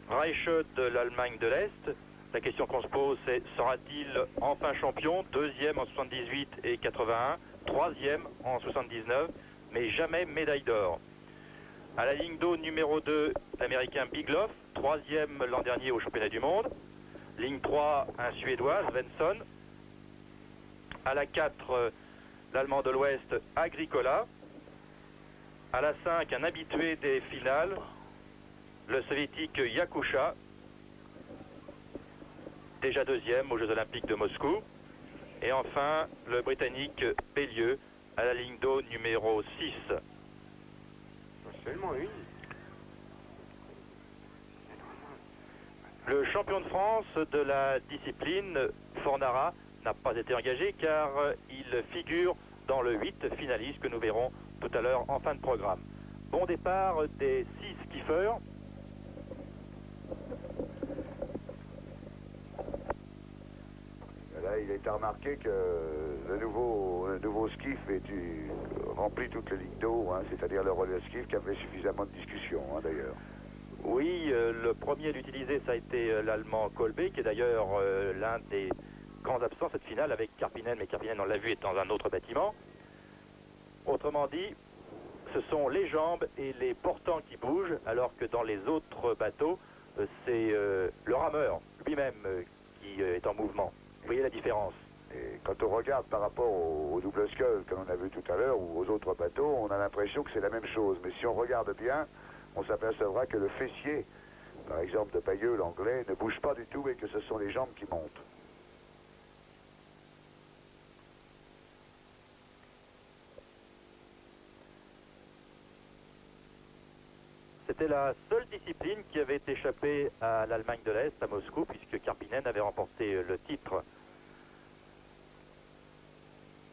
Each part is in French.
Reiche de l'Allemagne de l'Est. La question qu'on se pose, c'est sera-t-il enfin champion, deuxième en 78 et 81, troisième en 79, mais jamais médaille d'or. À la ligne d'eau numéro 2, l'Américain Bigloff, troisième l'an dernier au championnat du monde. Ligne 3, un Suédois, Svensson. À la 4, l'Allemand de l'Ouest, Agricola. À la 5, un habitué des finales, le Soviétique Yakusha, déjà deuxième aux Jeux Olympiques de Moscou. Et enfin, le Britannique Bellieu, à la ligne d'eau numéro 6. Seulement une. Le champion de France de la discipline, Fornara, n'a pas été engagé car il figure dans le 8 finaliste que nous verrons tout à l'heure en fin de programme. Bon départ des 6 skiffeurs. Là, il est à remarquer que le nouveau skiff remplit toute la ligne d'eau, hein, c'est-à-dire le roller skiff qui avait suffisamment de discussion, hein, d'ailleurs. Oui, le premier à l'utiliser, ça a été l'Allemand Kolbe, qui est d'ailleurs l'un des grands absents cette finale avec Karppinen, mais Karppinen, on l'a vu, est dans un autre bâtiment. Autrement dit, ce sont les jambes et les portants qui bougent, alors que dans les autres bateaux, c'est le rameur lui-même qui est en mouvement. Vous voyez la différence? Et quand on regarde par rapport au double scull que l'on a vu tout à l'heure, ou aux autres bateaux, on a l'impression que c'est la même chose. Mais si on regarde bien, on s'apercevra que le fessier, par exemple de Bayeux, l'anglais, ne bouge pas du tout et que ce sont les jambes qui montent. C'était la seule discipline qui avait échappé à l'Allemagne de l'Est, à Moscou, puisque Karppinen avait remporté le titre.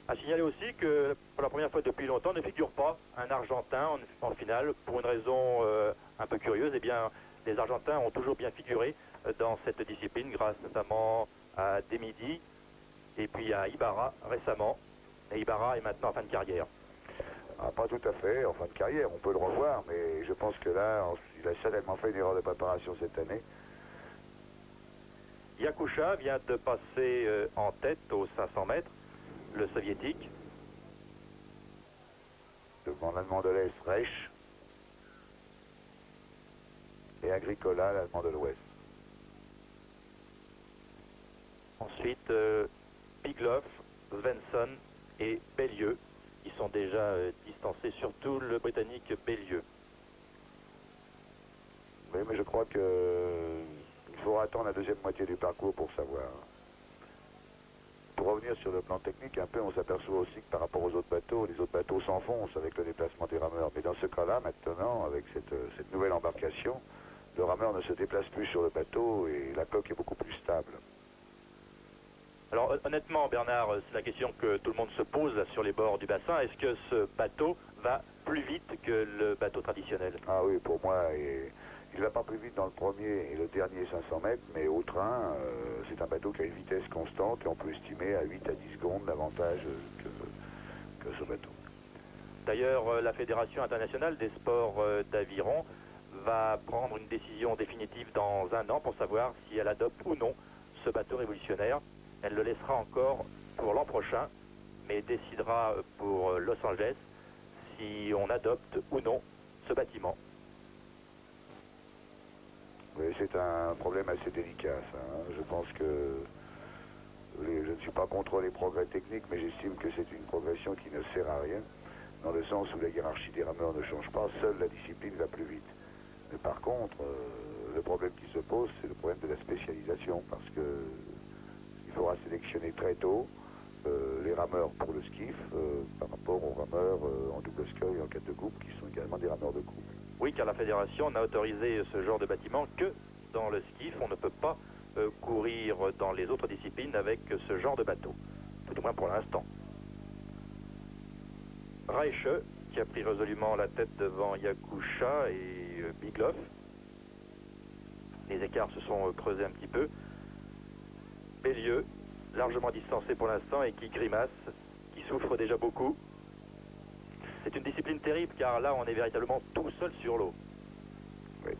À signaler aussi que, pour la première fois depuis longtemps, ne figure pas un Argentin en finale, pour une raison un peu curieuse. Eh bien, les Argentins ont toujours bien figuré dans cette discipline, grâce notamment à Demidi et puis à Ibarra récemment. Et Ibarra est maintenant en fin de carrière. Ah, pas tout à fait, en fin de carrière, on peut le revoir, mais je pense que là, il a certainement fait une erreur de préparation cette année. Yakusha vient de passer en tête aux 500 mètres, le soviétique. Devant l'Allemand de l'Est, Reich. Et Agricola, l'Allemand de l'Ouest. Ensuite, Bigloff, Svensson et Bellieu. Ils sont déjà distancés, surtout le Britannique Bellieu. Oui, mais je crois qu'il faut attendre la deuxième moitié du parcours pour savoir. Pour revenir sur le plan technique, un peu, on s'aperçoit aussi que par rapport aux autres bateaux, les autres bateaux s'enfoncent avec le déplacement des rameurs. Mais dans ce cas-là, maintenant, avec cette nouvelle embarcation, le rameur ne se déplace plus sur le bateau et la coque est beaucoup plus stable. Alors honnêtement, Bernard, c'est la question que tout le monde se pose là, sur les bords du bassin. Est-ce que ce bateau va plus vite que le bateau traditionnel? Ah oui, pour moi, il ne va pas plus vite dans le premier et le dernier 500 mètres, mais au train, c'est un bateau qui a une vitesse constante et on peut estimer à 8 à 10 secondes davantage que ce bateau. D'ailleurs, la Fédération internationale des sports d'aviron va prendre une décision définitive dans un an pour savoir si elle adopte ou non ce bateau révolutionnaire. Elle le laissera encore pour l'an prochain, mais décidera pour Los Angeles si on adopte ou non ce bâtiment. Oui, c'est un problème assez délicat, ça, hein. Je pense que je ne suis pas contre les progrès techniques, mais j'estime que c'est une progression qui ne sert à rien, dans le sens où la hiérarchie des rameurs ne change pas, seule la discipline va plus vite. Mais par contre, le problème qui se pose, c'est le problème de la spécialisation, parce que il faudra sélectionner très tôt les rameurs pour le skiff par rapport aux rameurs en double scull et en 4 de coupe, qui sont également des rameurs de coupe. Oui, car la Fédération n'a autorisé ce genre de bâtiment que dans le skiff. On ne peut pas courir dans les autres disciplines avec ce genre de bateau, tout au moins pour l'instant. Reiche, qui a pris résolument la tête devant Yakusha et Bigloff. Les écarts se sont creusés un petit peu. Bellieu, largement distancé pour l'instant et qui grimace, qui souffre déjà beaucoup. C'est une discipline terrible car là on est véritablement tout seul sur l'eau. Oui.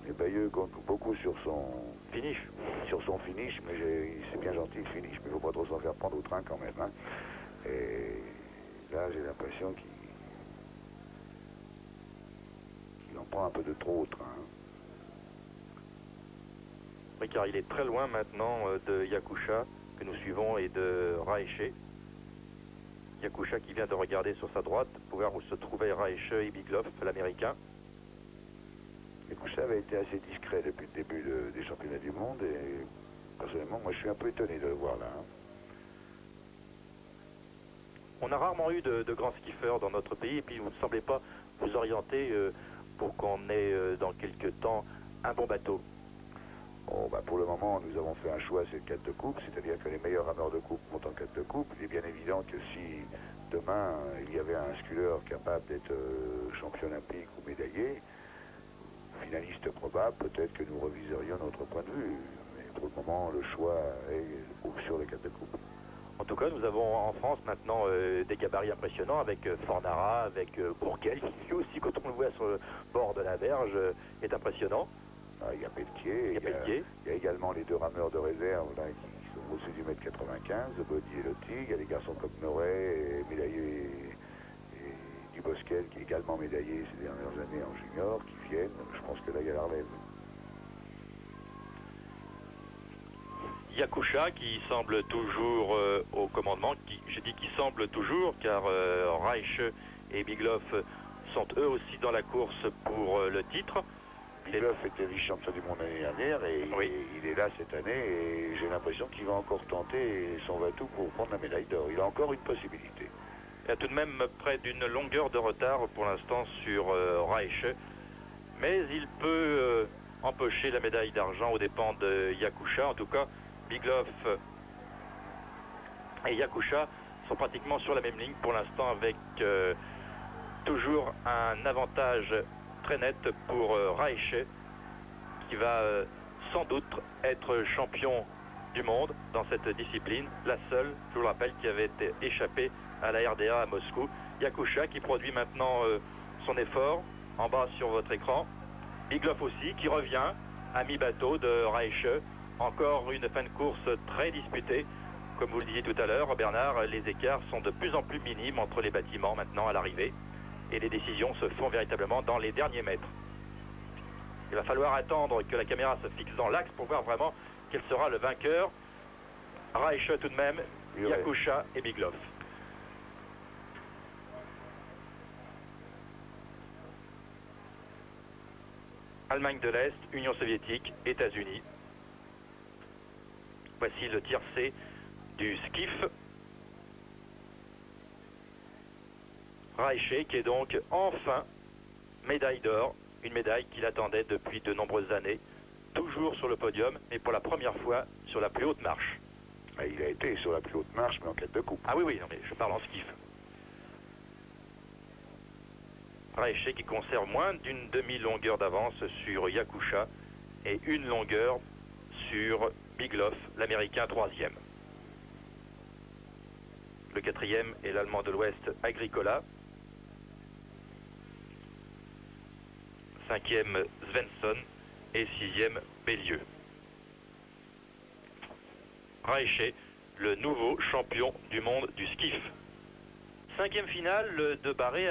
Et Bayeux compte beaucoup sur son Finish. finish, mais c'est bien gentil le finish, mais il ne faut pas trop s'en faire prendre au train quand même. Hein. Et là, j'ai l'impression qu'il en prend un peu de trop au train. Hein. Oui, car il est très loin maintenant de Yakusha, que nous suivons, et de Raeche. Yakusha qui vient de regarder sur sa droite pour voir où se trouvaient Raeche et Bigloff, l'américain. Yakusha avait été assez discret depuis le début des championnats du monde, et personnellement, moi je suis un peu étonné de le voir là. Hein. On a rarement eu de grands skiffeurs dans notre pays, et puis vous ne semblez pas vous orienter pour qu'on ait dans quelques temps un bon bateau. Bon, bah pour le moment, nous avons fait un choix, c'est le 4 de coupe, c'est-à-dire que les meilleurs rameurs de coupe montent en 4 de coupe. Il est bien évident que si demain il y avait un sculler capable d'être champion olympique ou médaillé, finaliste probable, peut-être que nous reviserions notre point de vue. Mais pour le moment, le choix est sur les 4 de coupe. En tout cas, nous avons en France maintenant des gabarits impressionnants avec Fornara, avec Bourquel, qui lui aussi, quand on le voit sur le bord de la berge, est impressionnant. Ah, il y a Pelletier, il y a également les deux rameurs de réserve là, qui sont au-dessus du mètre 95, Body et Lotti. Il y a les garçons comme Noret, médaillé, et Dubosquel qui est également médaillé ces dernières années en junior, qui viennent. Je pense que là, il y a la relève. Yakusha qui semble toujours au commandement, j'ai dit qu'il semble toujours, car Raeche et Bigloff sont eux aussi dans la course pour le titre. Bigloff était vice-champion du monde l'année dernière et oui. il est là cette année et j'ai l'impression qu'il va encore tenter son va-tout pour prendre la médaille d'or. Il a encore une possibilité. Il y a tout de même près d'une longueur de retard pour l'instant sur Raeche, mais il peut empocher la médaille d'argent aux dépens de Yakusha. En tout cas, Bigloff et Yakusha sont pratiquement sur la même ligne pour l'instant, avec toujours un avantage très net pour Raeche, qui va sans doute être champion du monde dans cette discipline, la seule, je vous le rappelle, qui avait été échappée à la RDA à Moscou. Yakusha qui produit maintenant son effort en bas sur votre écran. Bigloff aussi qui revient à mi-bateau de Raeche. Encore une fin de course très disputée. Comme vous le disiez tout à l'heure, Bernard, les écarts sont de plus en plus minimes entre les bâtiments maintenant à l'arrivée. Et les décisions se font véritablement dans les derniers mètres. Il va falloir attendre que la caméra se fixe dans l'axe pour voir vraiment quel sera le vainqueur. Raeche tout de même, Yakusha et Bigloff. Allemagne de l'Est, Union soviétique, États-Unis. Voici le tiercé du skiff. Raeche qui est donc enfin médaille d'or, une médaille qu'il attendait depuis de nombreuses années, toujours sur le podium, mais pour la première fois sur la plus haute marche. Il a été sur la plus haute marche, mais en 4 de coupe. Ah oui, non, mais je parle en skiff. Raeche qui conserve moins d'une demi-longueur d'avance sur Yakusha et une longueur sur Bigloff, l'américain troisième. Le quatrième est l'allemand de l'Ouest, Agricola. Cinquième, Svensson. Et sixième, Bellieu. Raeche, le nouveau champion du monde du skiff. Cinquième finale de Barré.